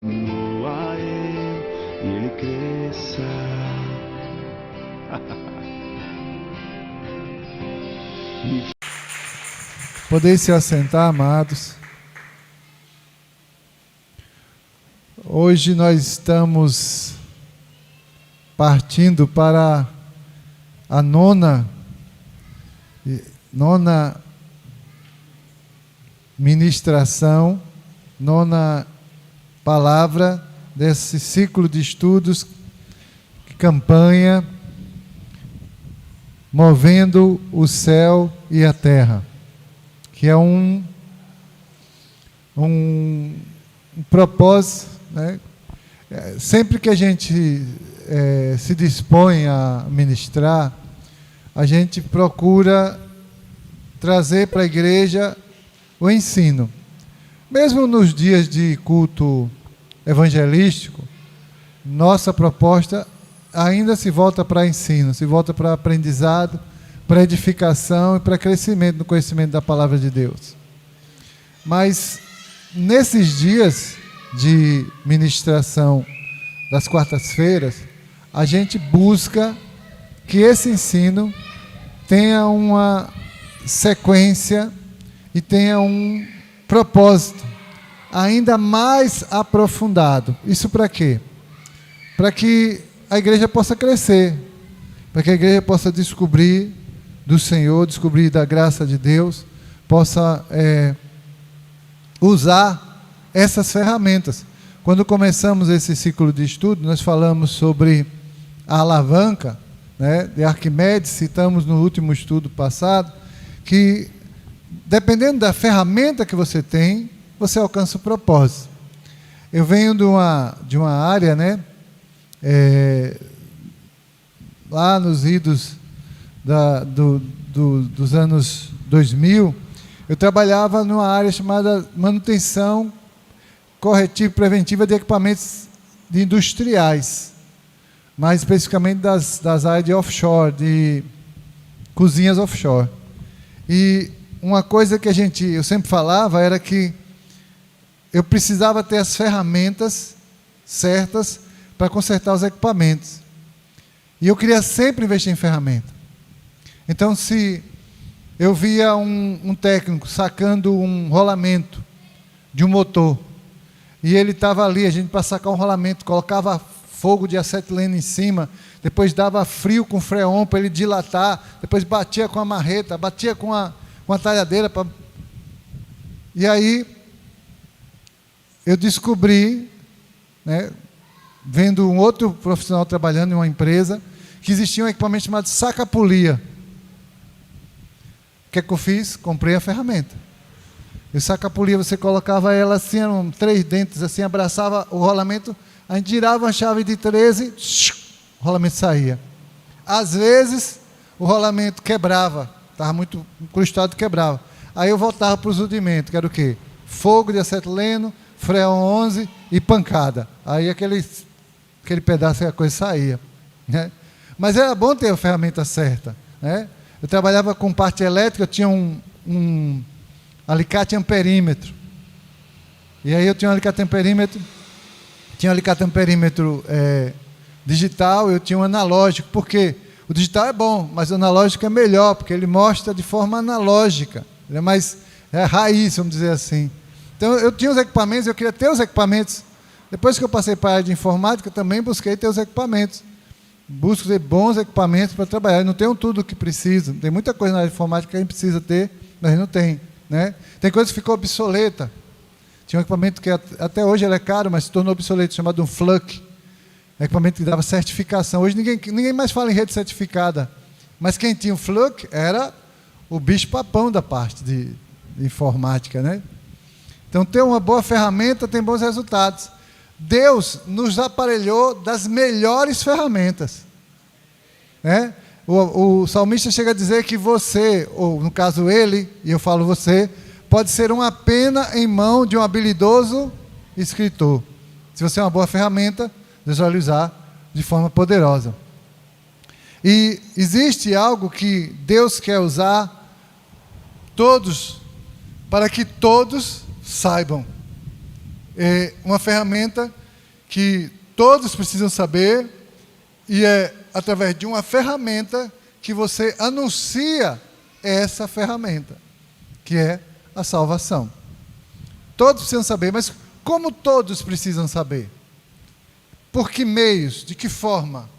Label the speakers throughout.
Speaker 1: a ele e ele cresça.
Speaker 2: Podem se assentar, amados. Hoje nós estamos partindo para a nona ministração, nona palavra desse ciclo de estudos, campanha, movendo o céu e a terra, que é um propósito, né? Sempre que a gente se dispõe a ministrar, a gente procura trazer para a igreja o ensino. Mesmo nos dias de culto evangelístico, nossa proposta ainda se volta para ensino, se volta para aprendizado, para edificação e para crescimento no conhecimento da palavra de Deus. Mas nesses dias de ministração das quartas-feiras, a gente busca que esse ensino tenha uma sequência e tenha um propósito ainda mais aprofundado. Isso para quê? Para que a igreja possa crescer, para que a igreja possa descobrir do Senhor, descobrir da graça de Deus, possa usar essas ferramentas. Quando começamos esse ciclo de estudo, nós falamos sobre a alavanca, né, de Arquimedes, citamos no último estudo passado, que dependendo da ferramenta que você tem, você alcança o propósito. Eu venho de uma área, né, lá nos idos dos anos 2000, eu trabalhava numa área chamada manutenção corretiva e preventiva de equipamentos industriais, mais especificamente das áreas de offshore, de cozinhas offshore. E uma coisa que eu sempre falava era que eu precisava ter as ferramentas certas para consertar os equipamentos. E eu queria sempre investir em ferramenta. Então, se eu via um técnico sacando um rolamento de um motor, e ele estava ali, a gente para sacar um rolamento, colocava fogo de acetileno em cima, depois dava frio com freon para ele dilatar, depois batia com a marreta, batia com a talhadeira. E aí, eu descobri, né, vendo um outro profissional trabalhando em uma empresa, que existia um equipamento chamado saca-polia. O que é que eu fiz? Comprei a ferramenta. E o saca-polia, você colocava ela assim, eram 3 dentes assim, abraçava o rolamento, a gente girava a chave de 13, o rolamento saía. Às vezes, o rolamento quebrava, estava muito incrustado, quebrava. Aí eu voltava para os rudimentos, que era o quê? Fogo de acetileno, freon 11 e pancada. Aí aquele pedaço, a coisa saía, né? Mas era bom ter a ferramenta certa, né? Eu trabalhava com parte elétrica, eu tinha um alicate amperímetro. E aí eu tinha um alicate amperímetro, digital, eu tinha um analógico, porque o digital é bom, mas o analógico é melhor, porque ele mostra de forma analógica, ele é mais raiz, vamos dizer assim. Então eu tinha os equipamentos, eu queria ter os equipamentos. Depois que eu passei para a área de informática, também busquei ter os equipamentos. Busco ter bons equipamentos para trabalhar. Eu não tenho tudo o que preciso. Tem muita coisa na área de informática que a gente precisa ter, mas não tem, né? Tem coisa que ficou obsoleta. Tinha um equipamento que até hoje ele é caro, mas se tornou obsoleto, chamado um FLUC. Equipamento que dava certificação. Hoje ninguém mais fala em rede certificada. Mas quem tinha o FLUC era o bicho-papão da parte de informática, né? Então, ter uma boa ferramenta tem bons resultados. Deus nos aparelhou das melhores ferramentas, né? O salmista chega a dizer que você, ou no caso ele, e eu falo você, pode ser uma pena em mão de um habilidoso escritor. Se você é uma boa ferramenta, Deus vai lhe usar de forma poderosa. E existe algo que Deus quer usar todos, para que todos saibam. é uma ferramenta que todos precisam saber, e é através de uma ferramenta que você anuncia essa ferramenta, que é a salvação. Todos precisam saber, mas como todos precisam saber? Por que meios? De que forma?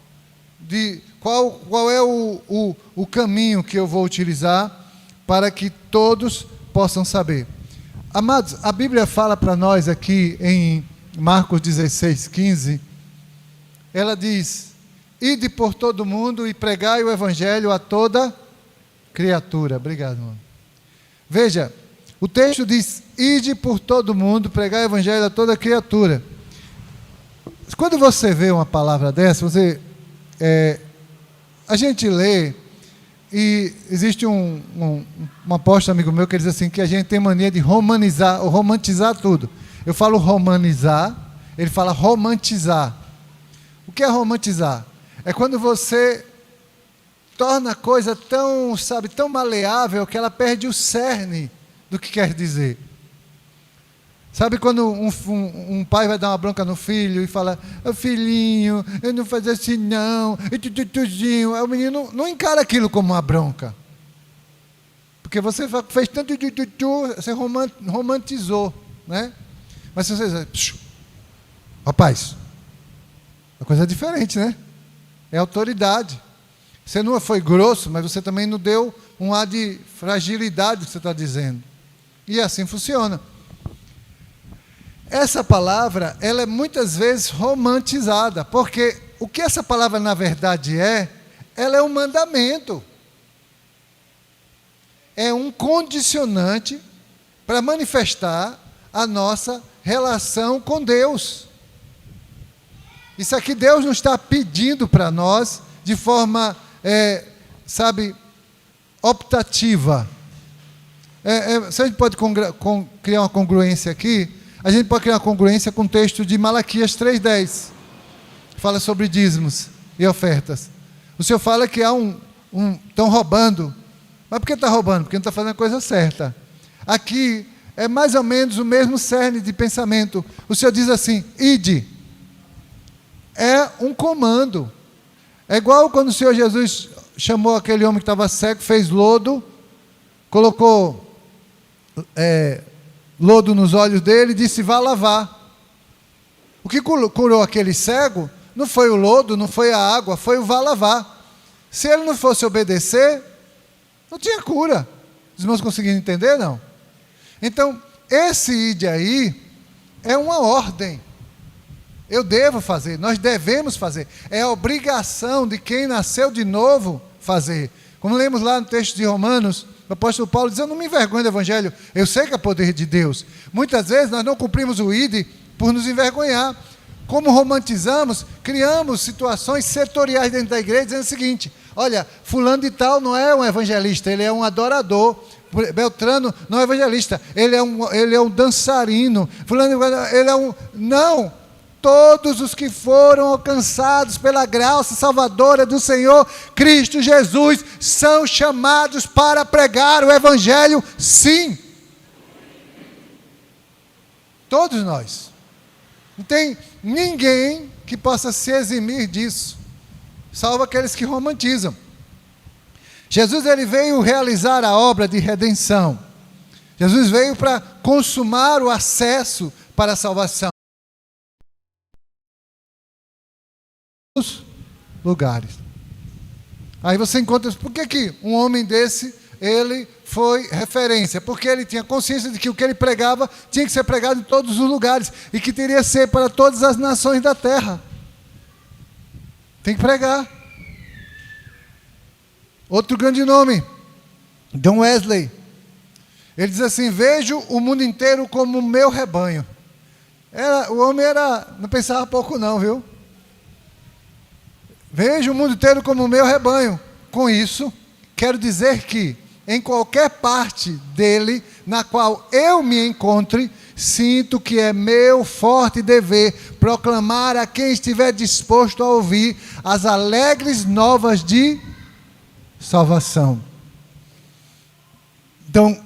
Speaker 2: Qual é o caminho que eu vou utilizar para que todos possam saber? Amados, a Bíblia fala para nós aqui em Marcos 16:15, ela diz: ide por todo mundo e pregai o evangelho a toda criatura. Obrigado, irmão. Veja, o texto diz: ide por todo mundo, pregai o evangelho a toda criatura. Quando você vê uma palavra dessa, a gente lê, e existe um apóstolo amigo meu que diz assim, que a gente tem mania de romanizar, ou romantizar tudo. Eu falo romanizar, ele fala romantizar. O que é romantizar? É quando você torna a coisa tão, tão maleável que ela perde o cerne do que quer dizer. Sabe quando um pai vai dar uma bronca no filho e fala: filhinho, eu não faço assim não, e tutuzinho. O menino não encara aquilo como uma bronca. Porque você fez tanto você romantizou, né? Mas se você diz: rapaz, a coisa é diferente, né? É autoridade. Você não foi grosso, mas você também não deu um ar de fragilidade que você está dizendo. E assim funciona. Essa palavra, ela é muitas vezes romantizada, porque o que essa palavra na verdade ela é um mandamento. É um condicionante para manifestar a nossa relação com Deus. Isso aqui Deus não está pedindo para nós de forma, optativa. Se a gente pode criar uma congruência aqui, a gente pode criar uma congruência com o texto de Malaquias 3:10. Fala sobre dízimos e ofertas. O Senhor fala que estão roubando. Mas por que está roubando? Porque não está fazendo a coisa certa. Aqui é mais ou menos o mesmo cerne de pensamento. O Senhor diz assim: ide. É um comando. É igual quando o Senhor Jesus chamou aquele homem que estava cego, fez lodo, colocou lodo nos olhos dele e disse: vá lavar. O que curou aquele cego não foi o lodo, não foi a água, foi o vá lavar. Se ele não fosse obedecer, não tinha cura. Os irmãos conseguiram entender, não? Então, esse ide aí é uma ordem. Eu devo fazer, nós devemos fazer. É a obrigação de quem nasceu de novo fazer. Como lemos lá no texto de Romanos, o apóstolo Paulo diz: eu não me envergonho do evangelho, eu sei que é poder de Deus. Muitas vezes nós não cumprimos o ide por nos envergonhar. Como romantizamos, criamos situações setoriais dentro da igreja, dizendo o seguinte: olha, fulano de tal não é um evangelista, ele é um adorador. Beltrano não é evangelista, ele é um dançarino. Fulano, ele é um... Não! Todos os que foram alcançados pela graça salvadora do Senhor Cristo Jesus são chamados para pregar o evangelho, sim. Todos nós. Não tem ninguém que possa se eximir disso, salvo aqueles que romantizam. Jesus, ele veio realizar a obra de redenção. Jesus veio para consumar o acesso para a salvação. Lugares. Aí você encontra, por que um homem desse, ele foi referência? Porque ele tinha consciência de que o que ele pregava tinha que ser pregado em todos os lugares e que teria que ser para todas as nações da terra. Tem que pregar. Outro grande nome, John Wesley. Ele diz assim: vejo o mundo inteiro como o meu rebanho. O homem não pensava pouco não, viu? Vejo o mundo inteiro como o meu rebanho. Com isso, quero dizer que em qualquer parte dele, na qual eu me encontre, sinto que é meu forte dever proclamar a quem estiver disposto a ouvir as alegres novas de salvação. Então,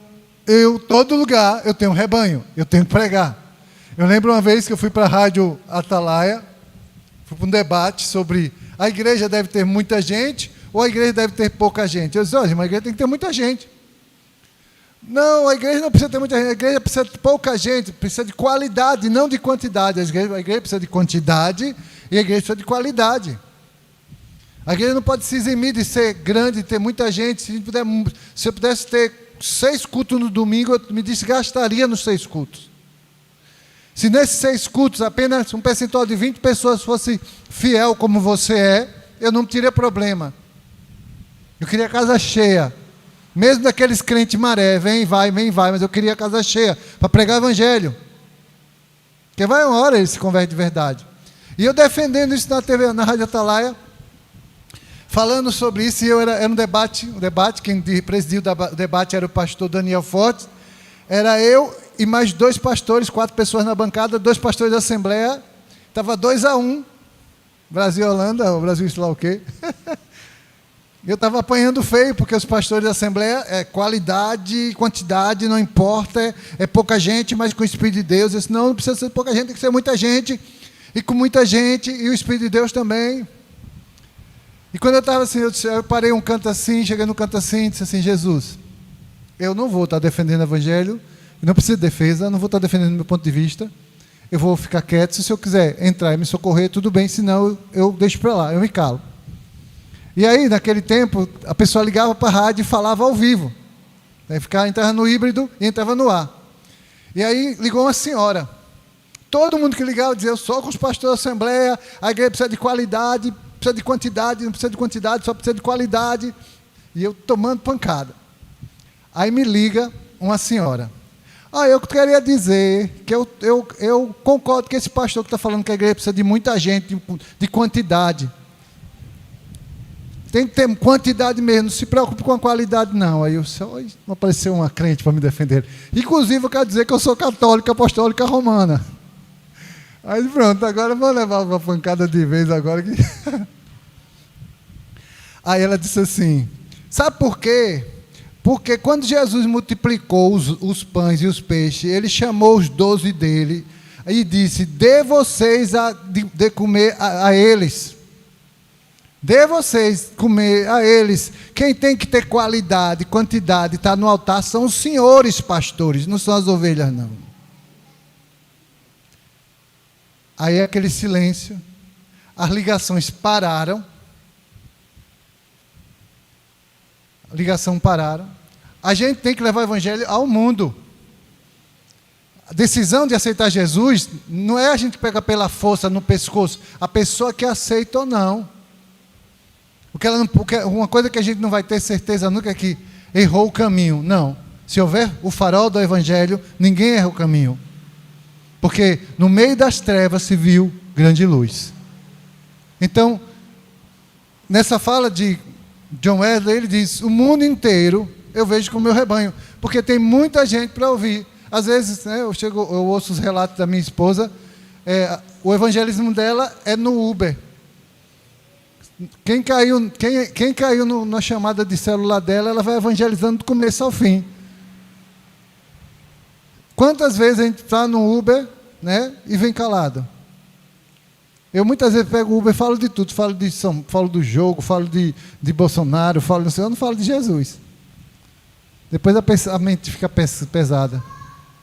Speaker 2: todo lugar eu tenho um rebanho, eu tenho que pregar. Eu lembro uma vez que eu fui para a Rádio Atalaia, fui para um debate sobre a igreja deve ter muita gente ou a igreja deve ter pouca gente. Eu disse, olha, mas a igreja tem que ter muita gente. Não, a igreja não precisa ter muita gente, a igreja precisa de pouca gente, precisa de qualidade, não de quantidade. A igreja precisa de quantidade e a igreja precisa de qualidade. A igreja não pode se eximir de ser grande, de ter muita gente. Se eu pudesse ter 6 cultos no domingo, eu me desgastaria nos 6 cultos. Se nesses 6 cultos apenas um percentual de 20 pessoas fosse fiel como você é, eu não teria problema. Eu queria casa cheia. Mesmo daqueles crentes maré, vem, vai, mas eu queria casa cheia para pregar o evangelho. Porque vai uma hora ele se converte de verdade. E eu defendendo isso na TV, na Rádio Atalaia, falando sobre isso, e era um debate, quem presidiu o debate era o pastor Daniel Fortes, era eu e mais 2 pastores, 4 pessoas na bancada, 2 pastores da Assembleia, estava 2-1, Brasil e Holanda, o Brasil sei lá o quê. Eu estava apanhando feio, porque os pastores da Assembleia, qualidade, quantidade, não importa, é pouca gente, mas com o Espírito de Deus. Eu disse, não precisa ser pouca gente, tem que ser muita gente, e com muita gente, e o Espírito de Deus também. E quando eu estava assim, eu parei um canto assim, cheguei no canto assim, e disse assim, Jesus, eu não vou estar defendendo o Evangelho, não preciso de defesa, não vou estar defendendo o meu ponto de vista, eu vou ficar quieto, se o senhor quiser entrar e me socorrer, tudo bem, senão eu deixo para lá, eu me calo. E aí, naquele tempo, a pessoa ligava para a rádio e falava ao vivo. Aí entrava no híbrido e entrava no ar. E aí ligou uma senhora. Todo mundo que ligava dizia, eu sou com os pastores da Assembleia, a igreja precisa de qualidade, precisa de quantidade, não precisa de quantidade, só precisa de qualidade. E eu tomando pancada. Aí me liga uma senhora. Eu queria dizer que eu concordo com esse pastor que está falando que a igreja precisa de muita gente, de quantidade. Tem que ter quantidade mesmo, não se preocupe com a qualidade, não. Aí não apareceu uma crente para me defender. Inclusive, eu quero dizer que eu sou católica, apostólica romana. Aí pronto, agora eu vou levar uma pancada de vez agora. Aí ela disse assim, sabe por quê? Porque quando Jesus multiplicou os pães e os peixes, ele chamou os 12 dele e disse, dê vocês de comer a eles. Dê vocês comer a eles. Quem tem que ter qualidade, quantidade, está no altar, são os senhores pastores, não são as ovelhas, não. Aí aquele silêncio, as ligações pararam. A gente tem que levar o evangelho ao mundo. A decisão de aceitar Jesus não é a gente pegar pela força no pescoço, a pessoa que aceita ou não. Porque uma coisa que a gente não vai ter certeza nunca é que errou o caminho. Não. Se houver o farol do Evangelho, ninguém erra o caminho. Porque no meio das trevas se viu grande luz. Então, nessa fala de John Wesley, ele diz, o mundo inteiro eu vejo com o meu rebanho. Porque tem muita gente para ouvir. Às vezes, né, eu ouço os relatos da minha esposa, o evangelismo dela é no Uber. Quem caiu na chamada de celular dela, ela vai evangelizando do começo ao fim. Quantas vezes a gente está no Uber, né, e vem calado? Eu muitas vezes pego o Uber e falo de tudo, falo do jogo, falo de Bolsonaro, eu não falo de Jesus. Depois a mente fica pesada.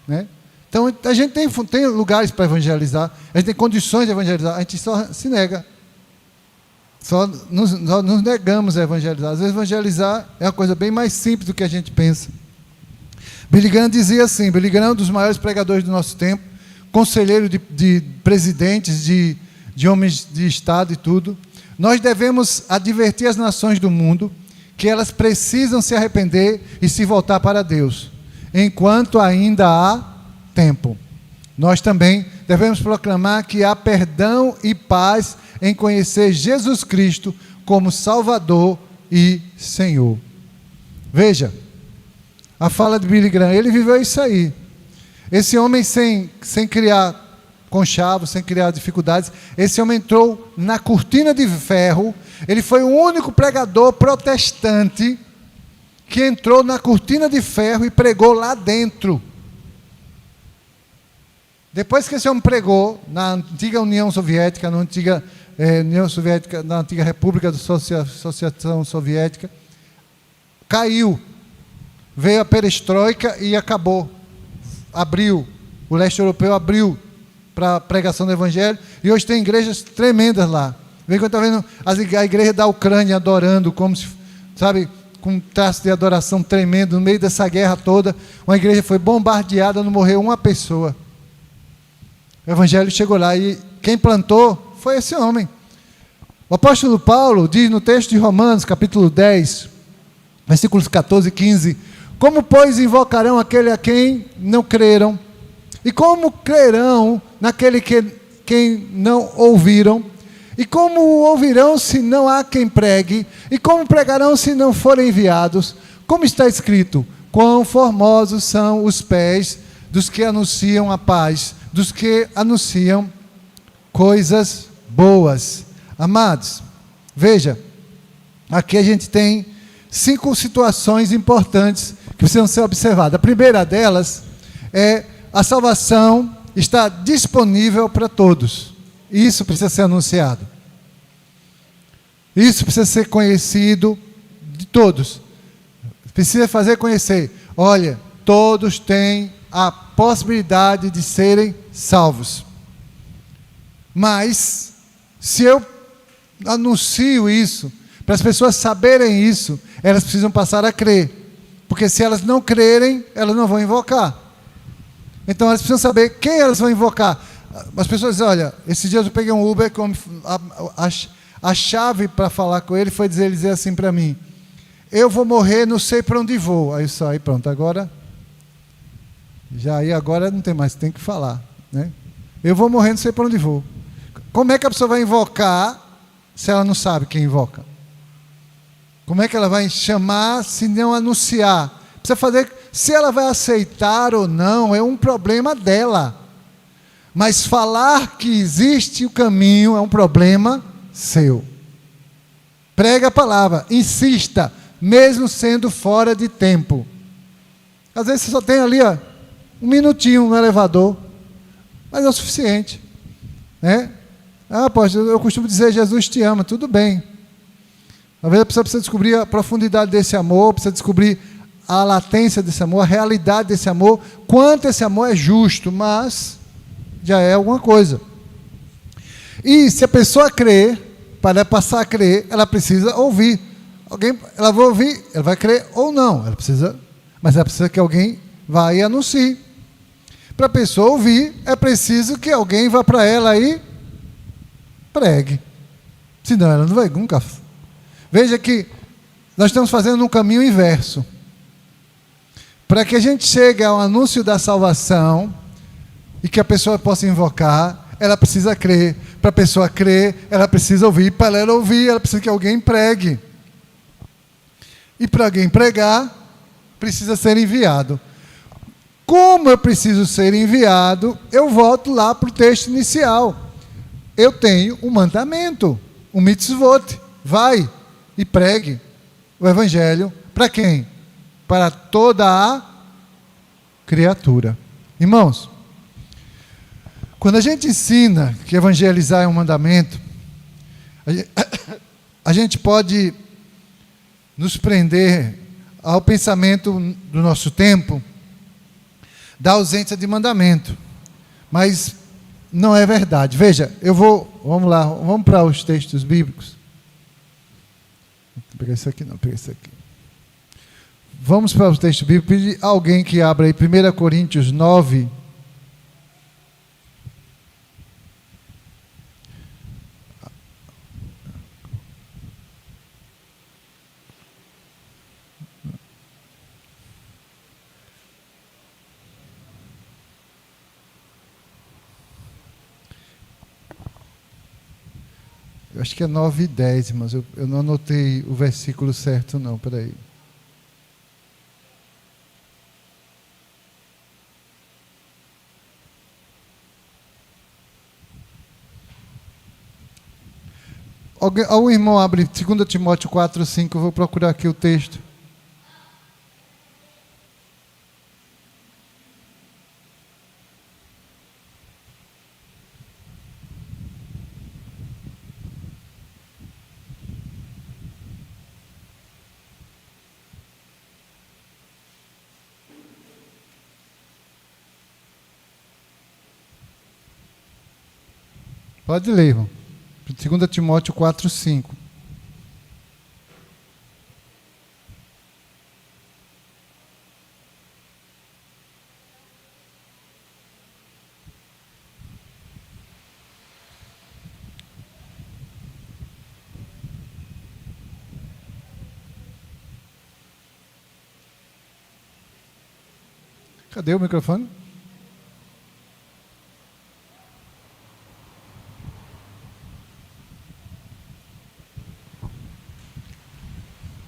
Speaker 2: Né? Então a gente tem lugares para evangelizar, a gente tem condições de evangelizar, a gente só se nega. Só nos negamos a evangelizar. Às vezes evangelizar é uma coisa bem mais simples do que a gente pensa. Billy Graham dizia assim, Billy Graham é um dos maiores pregadores do nosso tempo, conselheiro de presidentes, de homens de Estado e tudo. Nós devemos advertir as nações do mundo que elas precisam se arrepender e se voltar para Deus, enquanto ainda há tempo. Nós também devemos proclamar que há perdão e paz em conhecer Jesus Cristo como Salvador e Senhor. Veja, a fala de Billy Graham, ele viveu isso aí. Esse homem sem criar conchavos, sem criar dificuldades, esse homem entrou na cortina de ferro, ele foi o único pregador protestante que entrou na cortina de ferro e pregou lá dentro. Depois que esse homem pregou na antiga União Soviética, na antiga República da Associação Soviética, caiu. Veio a perestroika e acabou. Abriu. O leste europeu abriu para a pregação do Evangelho. E hoje tem igrejas tremendas lá. Vem que eu estou vendo a igreja da Ucrânia adorando, como se, sabe, com um traço de adoração tremendo, no meio dessa guerra toda. Uma igreja foi bombardeada, não morreu uma pessoa. O Evangelho chegou lá e quem plantou foi esse homem. O apóstolo Paulo diz no texto de Romanos, capítulo 10, versículos 14 e 15: como, pois, invocarão aquele a quem não creram? E como crerão naquele quem não ouviram? E como ouvirão se não há quem pregue? E como pregarão se não forem enviados? Como está escrito: quão formosos são os pés dos que anunciam a paz, dos que anunciam coisas boas. Amados, veja, aqui a gente tem 5 situações importantes que precisam ser observadas. A primeira delas é a salvação está disponível para todos. Isso precisa ser anunciado. Isso precisa ser conhecido de todos. Precisa fazer conhecer. Olha, todos têm a possibilidade de serem salvos. Mas, se eu anuncio isso, para as pessoas saberem isso, elas precisam passar a crer. Porque se elas não crerem, elas não vão invocar. Então elas precisam saber quem elas vão invocar. As pessoas dizem, olha, esses dias eu peguei um Uber, a chave para falar com ele foi dizer assim para mim: eu vou morrer, não sei para onde vou. Aí só, aí pronto, agora não tem mais, tem que falar, né? Eu vou morrer, não sei para onde vou. Como é que a pessoa vai invocar se ela não sabe quem invoca? Como é que ela vai chamar se não anunciar? Precisa fazer. Se ela vai aceitar ou não é um problema dela. Mas falar que existe o caminho é um problema seu. Prega a palavra, insista, mesmo sendo fora de tempo. Às vezes você só tem ali 1 minutinho no elevador, mas é o suficiente, né? Apóstolo, eu costumo dizer: Jesus te ama. Tudo bem. Às vezes a pessoa precisa descobrir a profundidade desse amor, precisa descobrir a latência desse amor, a realidade desse amor, quanto esse amor é justo, mas já é alguma coisa. E se a pessoa crer, para passar a crer, ela precisa ouvir. Ela vai ouvir, ela vai crer ou não, mas ela precisa que alguém vá e anuncie. Para a pessoa ouvir, é preciso que alguém vá para ela e pregue. Senão ela não vai nunca. Veja que nós estamos fazendo um caminho inverso. Para que a gente chegue ao anúncio da salvação e que a pessoa possa invocar, ela precisa crer. Para a pessoa crer, ela precisa ouvir. Para ela ouvir, ela precisa que alguém pregue. E para alguém pregar, precisa ser enviado. Como eu preciso ser enviado, eu volto lá para o texto inicial. Eu tenho um mandamento, um mitzvot. Vai e pregue o evangelho para quem? Para toda a criatura. Irmãos, quando a gente ensina que evangelizar é um mandamento, a gente pode nos prender ao pensamento do nosso tempo da ausência de mandamento, mas não é verdade. Veja, vamos lá, vamos para os textos bíblicos. Não pegar isso aqui não, pegar isso aqui. Vamos para o texto bíblico, pedir alguém que abra aí 1 Coríntios 9. Eu acho que é 9 e 10, mas eu não anotei o versículo certo não, peraí. Algum irmão abre 2 Timóteo 4, 5, eu vou procurar aqui o texto. Pode ler, irmão. 2 Timóteo 4, 5. Cadê o microfone?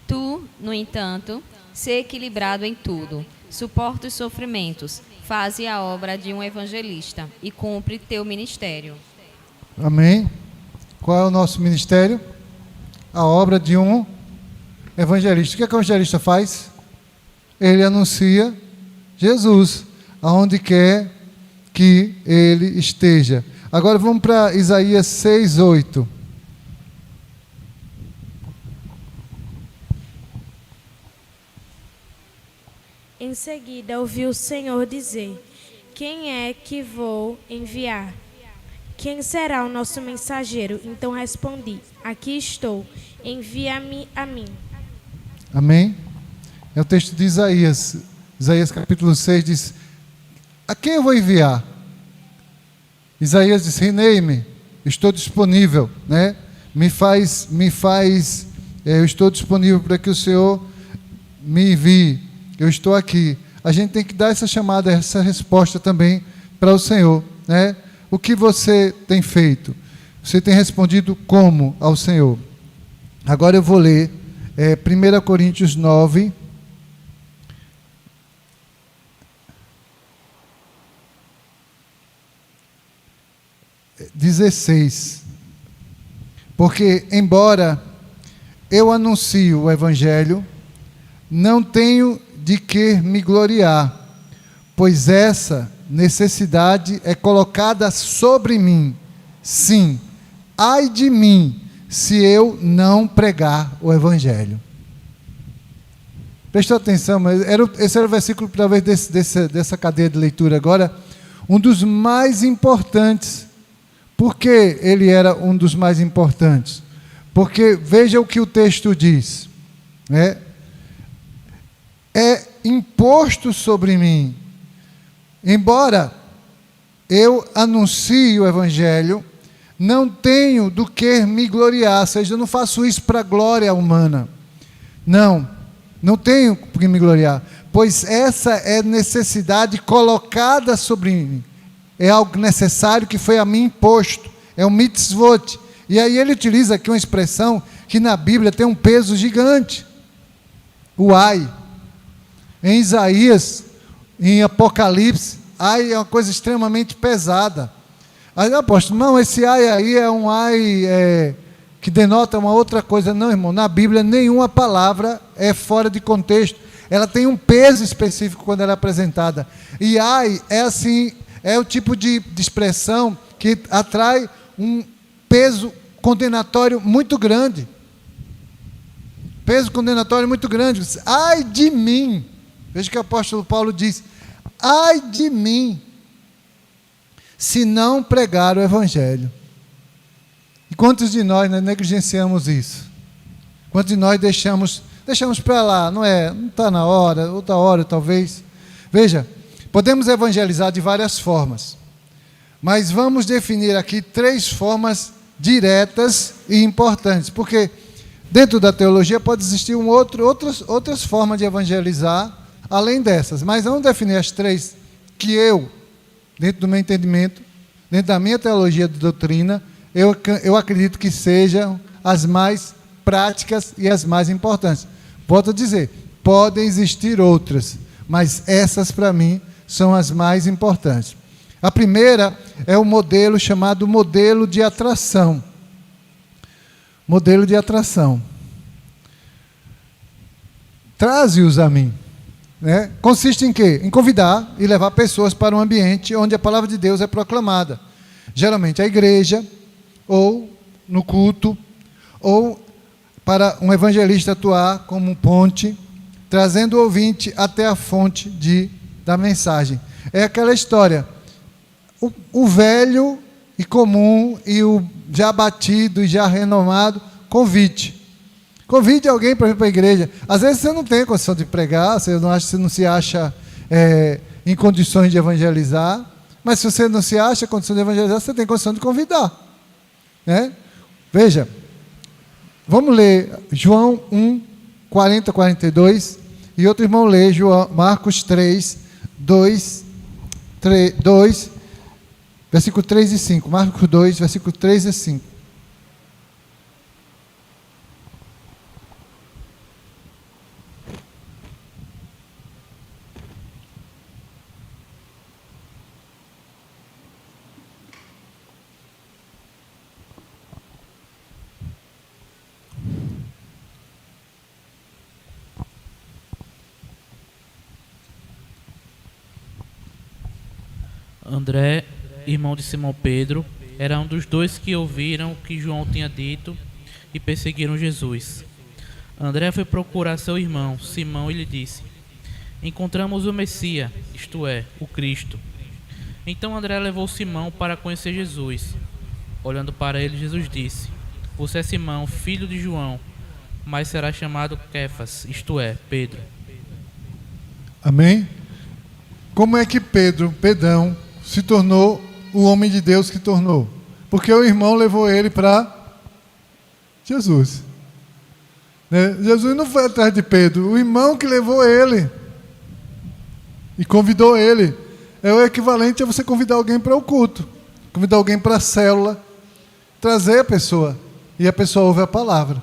Speaker 3: Tu, no entanto, sê equilibrado em tudo, suporta os sofrimentos, faze a obra de um evangelista e cumpre teu ministério.
Speaker 2: Amém. Qual é o nosso ministério? A obra de um evangelista. O que é que o evangelista faz? Ele anuncia Jesus, aonde quer que ele esteja. Agora vamos para Isaías 6, 8.
Speaker 4: Em seguida ouvi o Senhor dizer: quem é que vou enviar? Quem será o nosso mensageiro? Então respondi: aqui estou, envia-me a mim.
Speaker 2: Amém? É o texto de Isaías. Isaías capítulo 6 diz: a quem eu vou enviar? Isaías diz: Renei-me, estou disponível, né? Eu estou disponível para que o Senhor me envie. Eu estou aqui. A gente tem que dar essa chamada, essa resposta também para o Senhor, né? O que você tem feito? Você tem respondido como ao Senhor? Agora eu vou ler 1 Coríntios 9, 16. Porque, embora eu anuncio o Evangelho, não tenho de que me gloriar, pois essa necessidade é colocada sobre mim. Sim, ai de mim, se eu não pregar o Evangelho. Prestou atenção, mas esse era o versículo, talvez, dessa cadeia de leitura agora, um dos mais importantes. Por que ele era um dos mais importantes? Porque veja o que o texto diz, né? É imposto sobre mim, embora eu anuncie o Evangelho, não tenho do que me gloriar, ou seja, eu não faço isso para a glória humana, não tenho por que me gloriar, pois essa é necessidade colocada sobre mim, é algo necessário que foi a mim imposto, é um mitzvot. E aí ele utiliza aqui uma expressão que na Bíblia tem um peso gigante, o ai. Em Isaías, em Apocalipse, ai é uma coisa extremamente pesada. Aí, apóstolo, não, esse ai aí é um ai que denota uma outra coisa. Não, irmão, na Bíblia nenhuma palavra é fora de contexto. Ela tem um peso específico quando ela é apresentada. E ai é assim, é o tipo de expressão que atrai um peso condenatório muito grande. Peso condenatório muito grande. Ai de mim. Veja que o apóstolo Paulo diz: ai de mim, se não pregar o Evangelho. E quantos de nós negligenciamos isso? Quantos de nós deixamos para lá? Não está na hora, outra hora talvez. Veja, podemos evangelizar de várias formas, mas vamos definir aqui 3 formas diretas e importantes, porque dentro da teologia pode existir outras formas de evangelizar, além dessas, mas vamos definir as 3 que eu, dentro do meu entendimento, dentro da minha teologia de doutrina, eu acredito que sejam as mais práticas e as mais importantes. Volto a dizer, podem existir outras, mas essas para mim são as mais importantes. A primeira é o modelo chamado modelo de atração. Modelo de atração. Traze-os a mim. Né? Consiste em quê? Em convidar e levar pessoas para um ambiente onde a palavra de Deus é proclamada. Geralmente a igreja, ou no culto, ou para um evangelista atuar como um ponte, trazendo o ouvinte até a fonte da mensagem. É aquela história. O velho e comum, e o já batido e já renomado, convide. Convide alguém para vir para a igreja. Às vezes você não tem condição de pregar, você não se acha em condições de evangelizar, mas se você não se acha em condição de evangelizar, você tem condição de convidar. Né? Veja, vamos ler João 1, 40, 42, e outro irmão lê Marcos 3, 2, versículo 3 e 5. Marcos 2, versículo 3 e 5.
Speaker 5: André, irmão de Simão Pedro, era um dos dois que ouviram o que João tinha dito e perseguiram Jesus. André foi procurar seu irmão, Simão, e lhe disse: encontramos o Messias, isto é, o Cristo. Então André levou Simão para conhecer Jesus. Olhando para ele, Jesus disse: você é Simão, filho de João, mas será chamado Kefas, isto é, Pedro.
Speaker 2: Amém? Como é que Pedrão, se tornou o homem de Deus que tornou? Porque o irmão levou ele para Jesus. Né? Jesus não foi atrás de Pedro, o irmão que levou ele e convidou ele. É o equivalente a você convidar alguém para o culto, convidar alguém para a célula, trazer a pessoa, e a pessoa ouve a palavra,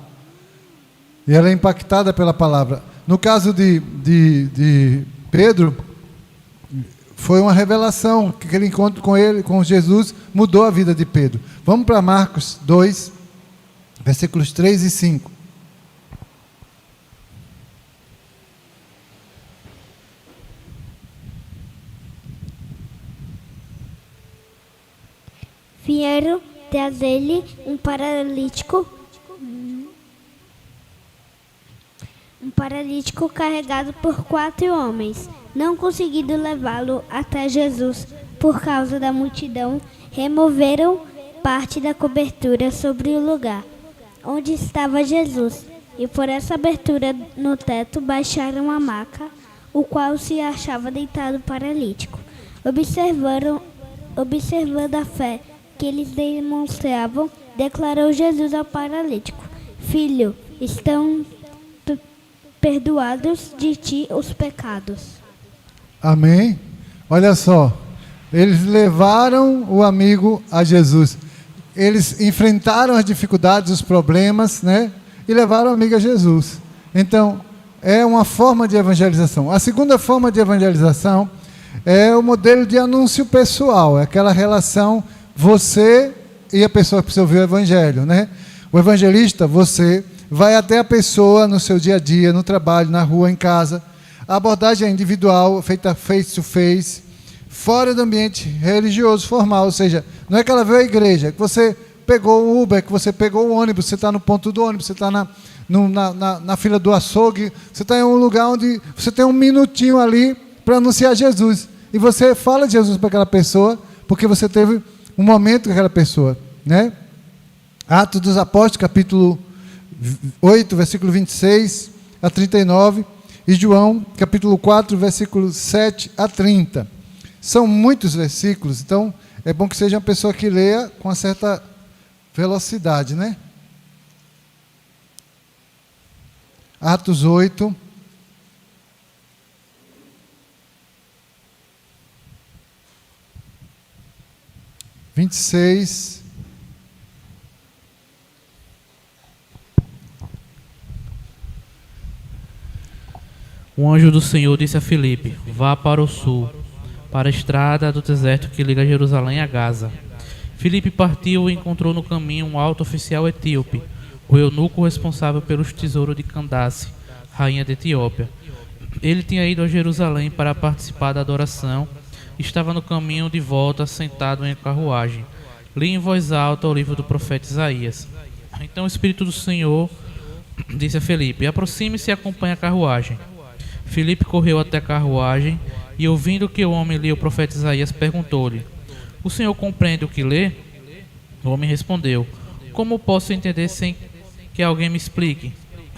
Speaker 2: e ela é impactada pela palavra. No caso de Pedro, foi uma revelação, que aquele encontro com ele, com Jesus, mudou a vida de Pedro. Vamos para Marcos 2, versículos 3 e 5.
Speaker 6: Vieram trazer-lhe um paralítico carregado por 4 homens. Não conseguindo levá-lo até Jesus por causa da multidão, removeram parte da cobertura sobre o lugar onde estava Jesus, e por essa abertura no teto baixaram a maca, o qual se achava deitado paralítico. Observando a fé que eles demonstravam, declarou Jesus ao paralítico: filho, estão perdoados de ti os pecados.
Speaker 2: Amém? Olha só, eles levaram o amigo a Jesus. Eles enfrentaram as dificuldades, os problemas, né? E levaram o amigo a Jesus. Então, é uma forma de evangelização. A segunda forma de evangelização é o modelo de anúncio pessoal. É aquela relação você e a pessoa que precisa ouvir o evangelho, né? O evangelista, você vai até a pessoa no seu dia a dia, no trabalho, na rua, em casa. A abordagem é individual, feita face to face, fora do ambiente religioso formal, ou seja, não é que ela veio à igreja, que você pegou o Uber, que você pegou o ônibus, você está no ponto do ônibus, você está na fila do açougue, você está em um lugar onde você tem um minutinho ali para anunciar Jesus. E você fala de Jesus para aquela pessoa, porque você teve um momento com aquela pessoa, né? Atos dos Apóstolos, capítulo 8, versículo 26 a 39, e João, capítulo 4, versículos 7 a 30. São muitos versículos, então é bom que seja uma pessoa que leia com uma certa velocidade, né? Atos 8, vinte e seis.
Speaker 5: Um anjo do Senhor disse a Filipe: vá para o sul, para a estrada do deserto que liga Jerusalém a Gaza. Filipe partiu e encontrou no caminho um alto oficial etíope, o eunuco responsável pelos tesouros de Candace, rainha da Etiópia. Ele tinha ido a Jerusalém para participar da adoração e estava no caminho de volta sentado em carruagem. Li em voz alta o livro do profeta Isaías. Então o Espírito do Senhor disse a Filipe: aproxime-se e acompanhe a carruagem. Filipe correu até a carruagem e, ouvindo que o homem lia o profeta Isaías, perguntou-lhe: o senhor compreende o que lê? O homem respondeu: Como posso entender sem que alguém me explique?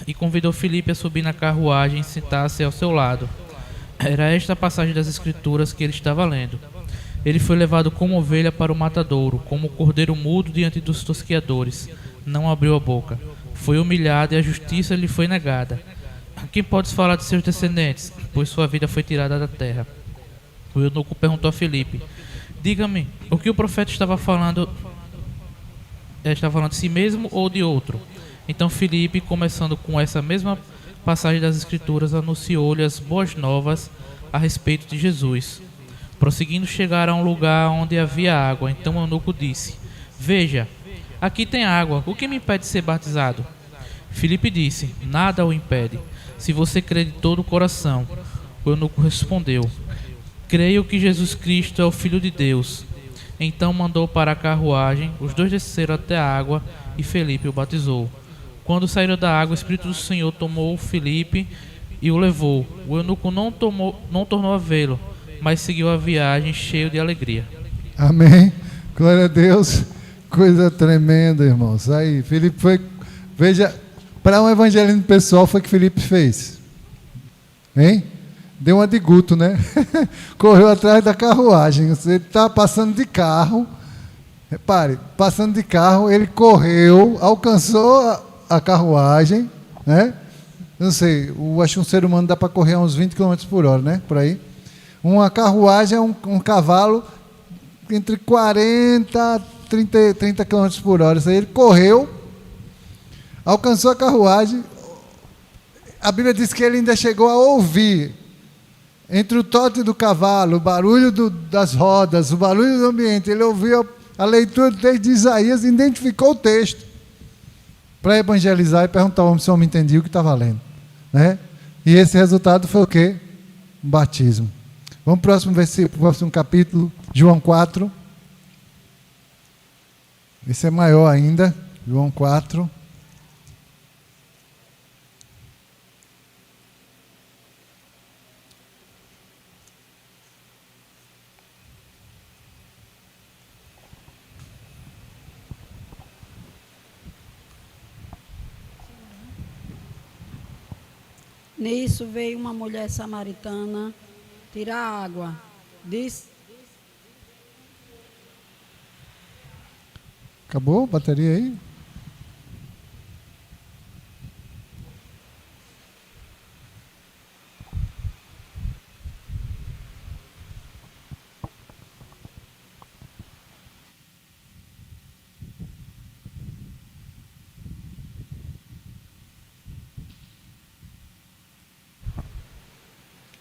Speaker 5: E convidou Filipe a subir na carruagem e sentar-se ao seu lado. Era esta a passagem das Escrituras que ele estava lendo. Ele foi levado como ovelha para o matadouro, como cordeiro mudo diante dos tosqueadores. Não abriu a boca. Foi humilhado e a justiça lhe foi negada. Quem podes falar de seus descendentes? Pois sua vida foi tirada da terra. O eunuco perguntou a Filipe: Diga-me, o que o profeta estava falando? Estava falando de si mesmo ou de outro? Então Filipe, começando com essa mesma passagem das Escrituras, anunciou-lhe as boas novas a respeito de Jesus. Prosseguindo, chegaram a um lugar onde havia água. Então o eunuco disse: Veja, aqui tem água, o que me impede de ser batizado? Filipe disse: Nada o impede, se você crê de todo o coração. O eunuco respondeu: Creio que Jesus Cristo é o Filho de Deus. Então mandou para a carruagem, os dois desceram até a água e Filipe o batizou. Quando saíram da água, o Espírito do Senhor tomou Filipe e o levou. O eunuco não tornou a vê-lo, mas seguiu a viagem cheio de alegria.
Speaker 2: Amém. Glória a Deus. Coisa tremenda, irmãos. Aí, Filipe foi... Veja, para um evangelismo pessoal foi o que Filipe fez. Hein? Deu uma de Guto, né? Correu atrás da carruagem. Você está passando de carro. Repare, passando de carro, ele correu, alcançou a carruagem, né? Não sei, acho que um ser humano dá para correr a uns 20 km por hora, né? Por aí. Uma carruagem é um cavalo entre 40 e 30 km por hora. Isso aí, ele correu, alcançou a carruagem. A Bíblia diz que ele ainda chegou a ouvir, entre o toque do cavalo, o barulho das rodas, o barulho do ambiente, ele ouviu a leitura do texto de Isaías e identificou o texto para evangelizar e perguntar ao homem se o homem entendia o que estava lendo, né? E esse resultado foi o quê? Um batismo. Vamos para o próximo versículo, próximo capítulo, João 4. Esse é maior ainda, João 4.
Speaker 7: Nisso veio uma mulher samaritana tirar água.
Speaker 2: Acabou a bateria aí?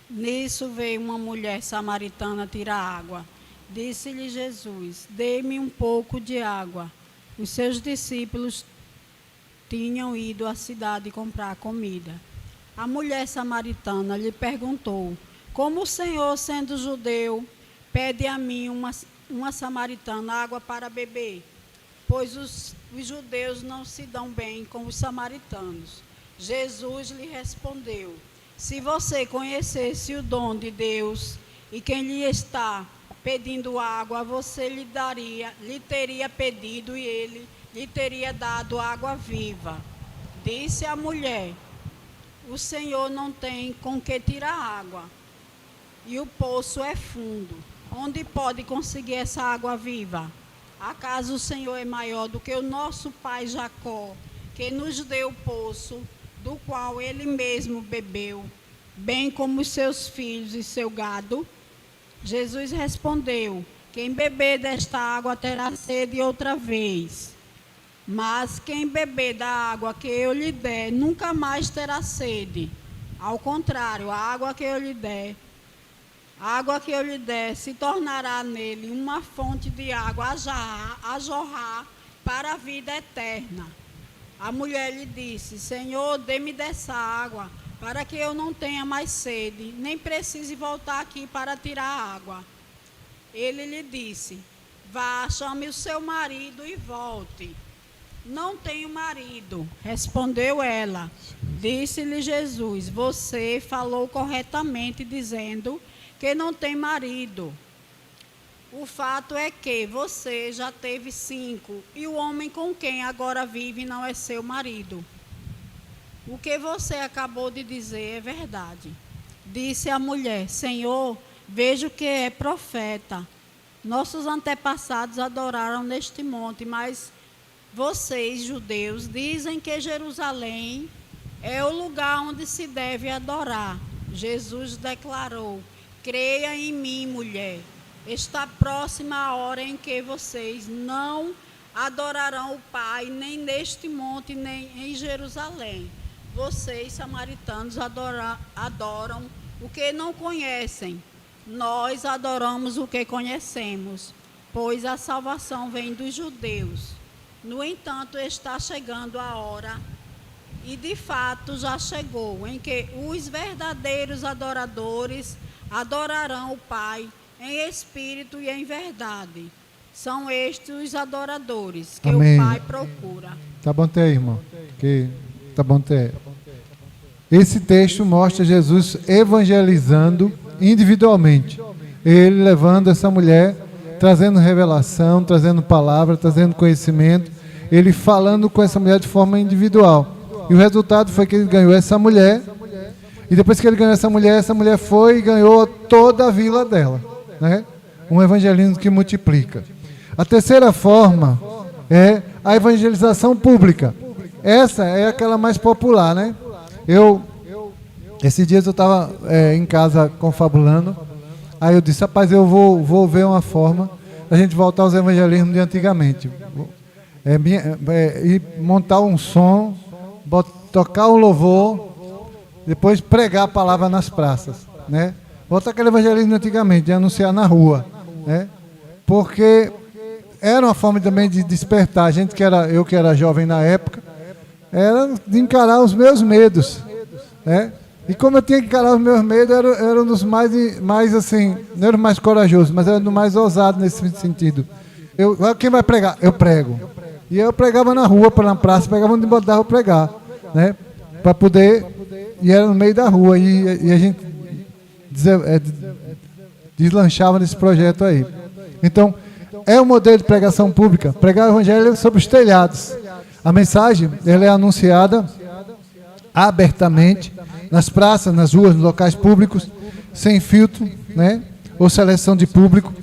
Speaker 7: Nisso veio uma mulher samaritana tirar água. Disse-lhe Jesus: Dê-me um pouco de água. Os seus discípulos tinham ido à cidade comprar comida. A mulher samaritana lhe perguntou: Como o Senhor, sendo judeu, pede a mim, uma samaritana, água para beber? Pois os judeus não se dão bem com os samaritanos. Jesus lhe respondeu: Se você conhecesse o dom de Deus e quem lhe está pedindo água, você lhe teria pedido e ele lhe teria dado água viva. Disse a mulher: O Senhor não tem com que tirar água e o poço é fundo. Onde pode conseguir essa água viva? Acaso o Senhor é maior do que o nosso pai Jacó, que nos deu o poço, do qual ele mesmo bebeu, bem como os seus filhos e seu gado? Jesus respondeu: Quem beber desta água terá sede outra vez. Mas quem beber da água que eu lhe der, nunca mais terá sede. Ao contrário, a água que eu lhe der se tornará nele uma fonte de água a jorrar para a vida eterna. A mulher lhe disse: Senhor, dê-me dessa água, para que eu não tenha mais sede, nem precise voltar aqui para tirar água. Ele lhe disse: Vá, chame o seu marido e volte. Não tenho marido, respondeu ela. Disse-lhe Jesus: Você falou corretamente, dizendo que não tem marido. O fato é que você já teve 5 e o homem com quem agora vive não é seu marido. O que você acabou de dizer é verdade. Disse a mulher: Senhor, vejo que é profeta. Nossos antepassados adoraram neste monte, mas vocês, judeus, dizem que Jerusalém é o lugar onde se deve adorar. Jesus declarou: creia em mim, mulher. Está próxima a hora em que vocês não adorarão o Pai, nem neste monte, nem em Jerusalém. Vocês, samaritanos, adoram o que não conhecem. Nós adoramos o que conhecemos, pois a salvação vem dos judeus. No entanto, está chegando a hora, e de fato já chegou, em que os verdadeiros adoradores adorarão o Pai em espírito e em verdade. São estes os adoradores que
Speaker 2: Amém.
Speaker 7: o Pai procura.
Speaker 2: Tá bom ter, irmão. Tá bom ter. Esse texto mostra Jesus evangelizando individualmente. Ele levando essa mulher, trazendo revelação, trazendo palavra, trazendo conhecimento. Ele falando com essa mulher de forma individual. E o resultado foi que ele ganhou essa mulher. E depois que ele ganhou essa mulher foi e ganhou toda a vila dela, né? Um evangelismo que multiplica. A terceira forma é a evangelização pública. Essa é aquela mais popular, né? Esses dias eu estava em casa confabulando. Aí eu disse: rapaz, eu vou ver uma forma da gente voltar aos evangelismos de antigamente. E montar um som, tocar um louvor, depois pregar a palavra nas praças, né? Voltar aquele evangelismo de antigamente, de anunciar na rua, né? Porque era uma forma também de despertar. A gente eu que era jovem na época, era de encarar os meus medos, né? E como eu tinha que encarar os meus medos, era um dos mais assim, não era o mais corajoso, mas era o mais ousado nesse sentido. Quem vai pregar? Eu prego. E eu pregava na rua, na praça, pegava onde botava para pregar, né? Para poder, e era no meio da rua, e a gente deslanchava nesse projeto aí. Então, é um modelo de pregação pública, pregar o evangelho sobre os telhados. A mensagem, ela é anunciada abertamente, nas praças, nas ruas, nos locais públicos, sem filtro, né? Ou seleção de público.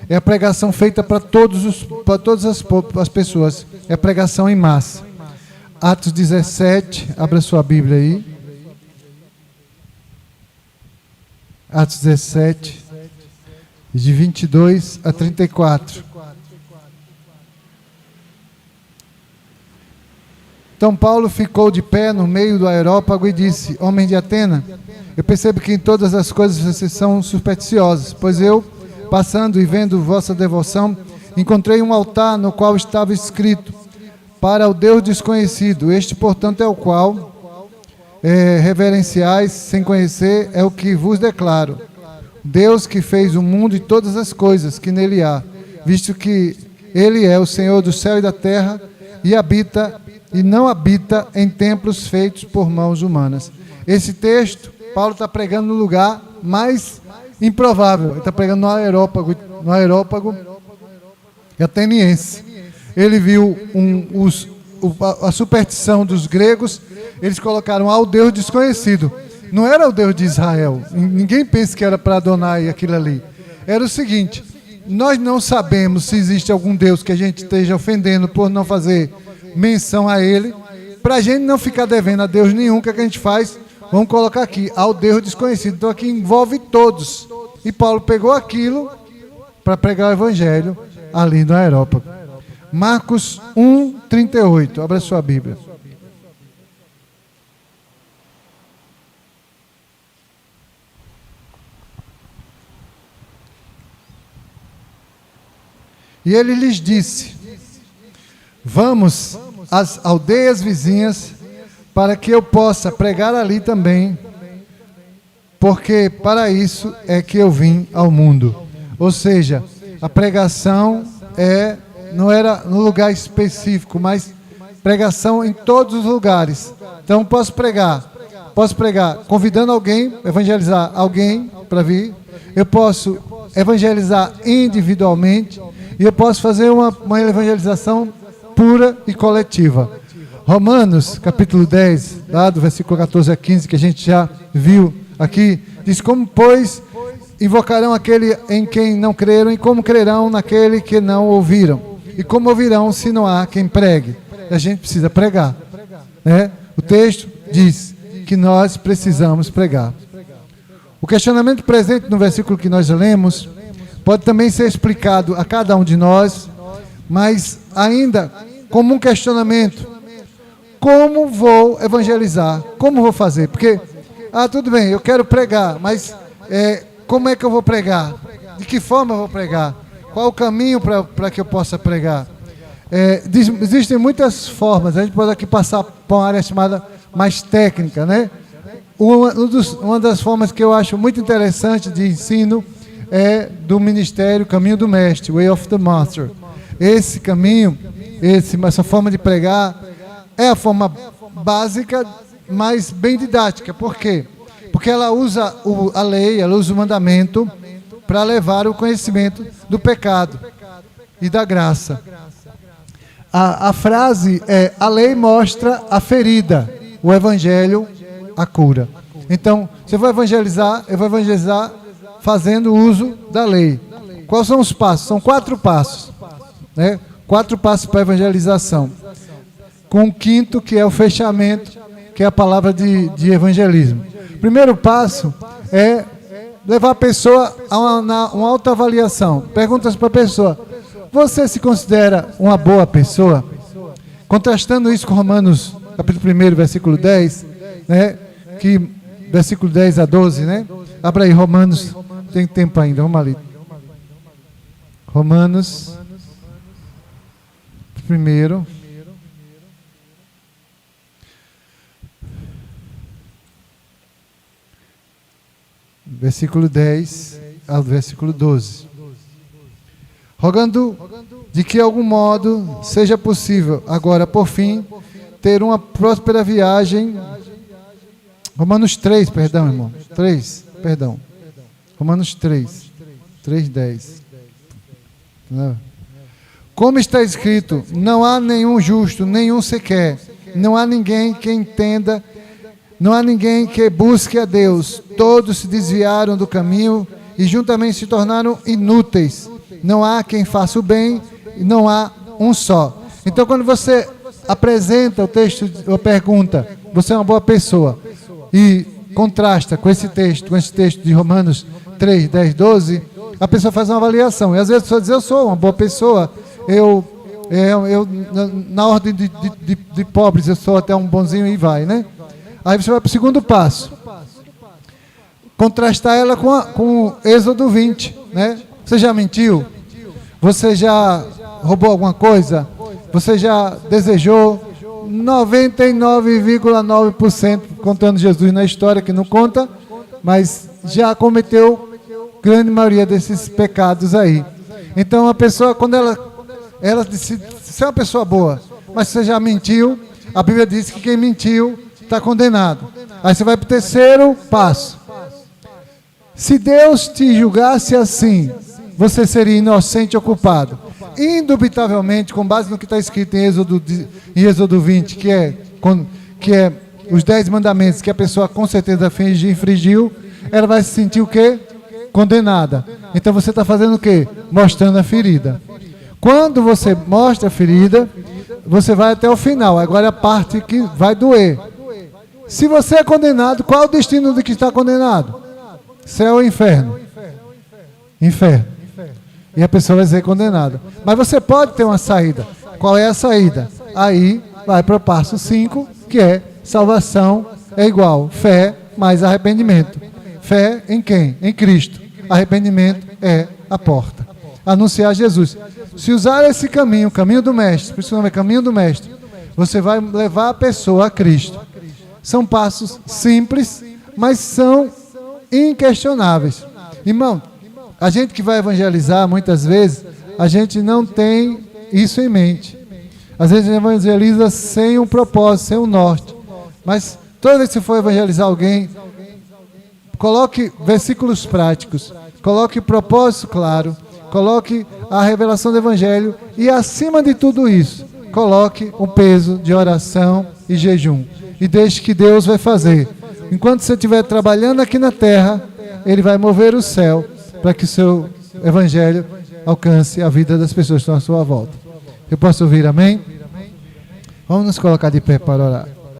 Speaker 2: É a pregação feita para todas as pessoas. É a pregação em massa. Atos 17, abra sua Bíblia aí. Atos 17, de 22 a 34. Então Paulo ficou de pé no meio do aerópago e disse: homem de Atena, eu percebo que em todas as coisas vocês são supersticiosos, pois eu, passando e vendo vossa devoção, encontrei um altar no qual estava escrito: para o Deus desconhecido. Este, portanto, é o qual reverenciais sem conhecer, é o que vos declaro. Deus que fez o mundo e todas as coisas que nele há, visto que ele é o Senhor do céu e da terra, e não habita em templos feitos por mãos humanas. Esse texto, Paulo está pregando no lugar mais improvável. Ele está pregando no aerópago ateniense. Ele viu a superstição dos gregos. Eles colocaram ao Deus desconhecido. Não era o Deus de Israel. Ninguém pensa que era para Adonai aquilo ali. Era o seguinte: nós não sabemos se existe algum Deus que a gente esteja ofendendo por não fazer menção a ele. Para a gente não ficar devendo a Deus nenhum, o que a gente faz? Vamos colocar aqui, ao Deus desconhecido. Então aqui envolve todos. E Paulo pegou aquilo para pregar o evangelho ali no aerópago. Marcos 1:38. Abra sua Bíblia. E ele lhes disse: vamos às aldeias vizinhas, para que eu possa pregar ali também, porque para isso é que eu vim ao mundo. Ou seja, a pregação não era no lugar específico, mas pregação em todos os lugares. Então posso pregar convidando alguém, evangelizar alguém para vir. Eu posso evangelizar individualmente e eu posso fazer uma evangelização pura e coletiva. Romanos, capítulo 10, lá do versículo 14 a 15, que a gente já viu aqui, diz: como, pois, invocarão aquele em quem não creram, e como crerão naquele que não ouviram? E como ouvirão se não há quem pregue? A gente precisa pregar, né? O texto diz que nós precisamos pregar. O questionamento presente no versículo que nós lemos pode também ser explicado a cada um de nós, mas ainda como um questionamento: como vou evangelizar? Como vou fazer? Porque, tudo bem, eu quero pregar, mas como é que eu vou pregar? De que forma eu vou pregar? Qual o caminho para que eu possa pregar? Existem muitas formas. A gente pode aqui passar para uma área chamada mais técnica, né? Uma das formas que eu acho muito interessante de ensino é do ministério Caminho do Mestre, Way of the Master. Esse caminho, essa forma de pregar é a forma básica, mas bem didática. Por quê? Porque ela usa a lei, ela usa o mandamento para levar o conhecimento do pecado e da graça. A frase é: a lei mostra a ferida, o evangelho a cura. Então, se eu vou evangelizar fazendo uso da lei. Quais são os passos? São 4 passos, né? 4 passos para a evangelização, com o 5º, que é o fechamento, que é a palavra de evangelismo. O primeiro passo é levar a pessoa a uma autoavaliação. Perguntas para a pessoa: você se considera uma boa pessoa? Contrastando isso com Romanos, capítulo 1, versículo 10, né? Que, versículo 10 a 12, né? Abra aí, Romanos, tem tempo ainda, vamos ali. Romanos 1, versículo 10 ao versículo 12. Rogando de que, de algum modo, seja possível, agora, por fim, ter uma próspera viagem. Romanos 3, perdão, irmão. 3, perdão. Romanos 3, 10. Como está escrito: não há nenhum justo, nenhum sequer. Não há ninguém que entenda, não há ninguém que busque a Deus. Todos se desviaram do caminho e juntamente se tornaram inúteis. Não há quem faça o bem, e não há um só. Então, quando você apresenta o texto, ou pergunta: você é uma boa pessoa? E contrasta com esse texto de Romanos 3, 10, 12, a pessoa faz uma avaliação. E às vezes a pessoa diz: eu sou uma boa pessoa, na ordem de pobres, eu sou até um bonzinho, e vai, né? Aí você vai para o segundo passo. Contrastar ela com o Êxodo 20, né? Você já mentiu? Você já roubou alguma coisa? Você já desejou? 99,9%, contando Jesus na história, que não conta, mas já cometeu grande maioria desses pecados aí. Então a pessoa, quando ela decide ser uma pessoa boa, mas você já mentiu, a Bíblia diz que quem mentiu está condenado. Aí você vai para o terceiro passo. Se Deus te julgasse assim, você seria inocente ou culpado? Indubitavelmente, com base no que está escrito em Êxodo 20, que é os 10 mandamentos, que a pessoa com certeza infringiu, ela vai se sentir o quê? Condenada. Então você está fazendo o quê? Mostrando a ferida. Quando você mostra a ferida, você vai até o final. Agora é a parte que vai doer. Se você é condenado, qual é o destino do que está condenado? Céu ou inferno? Inferno. E a pessoa vai ser condenada. Mas você pode ter uma saída. Qual é a saída? Aí vai para o passo 5, que é salvação é igual fé mais arrependimento. Fé em quem? Em Cristo. Arrependimento é a porta. Anunciar Jesus. Se usar esse caminho, o caminho do Mestre, por isso o nome é caminho do Mestre, você vai levar a pessoa a Cristo. São passos simples, mas são inquestionáveis. Irmão, a gente que vai evangelizar, muitas vezes, a gente não tem isso em mente. Às vezes a gente evangeliza sem um propósito, sem um norte. Mas toda vez que você for evangelizar alguém, Coloque versículos práticos, coloque propósito claro, coloque a revelação do Evangelho e, acima de tudo isso, coloque um peso de oração e jejum. E deixe que Deus vai fazer. Enquanto você estiver trabalhando aqui na terra, Ele vai mover o céu para que o seu Evangelho alcance a vida das pessoas que estão à sua volta. Eu posso ouvir amém? Vamos nos colocar de pé para orar.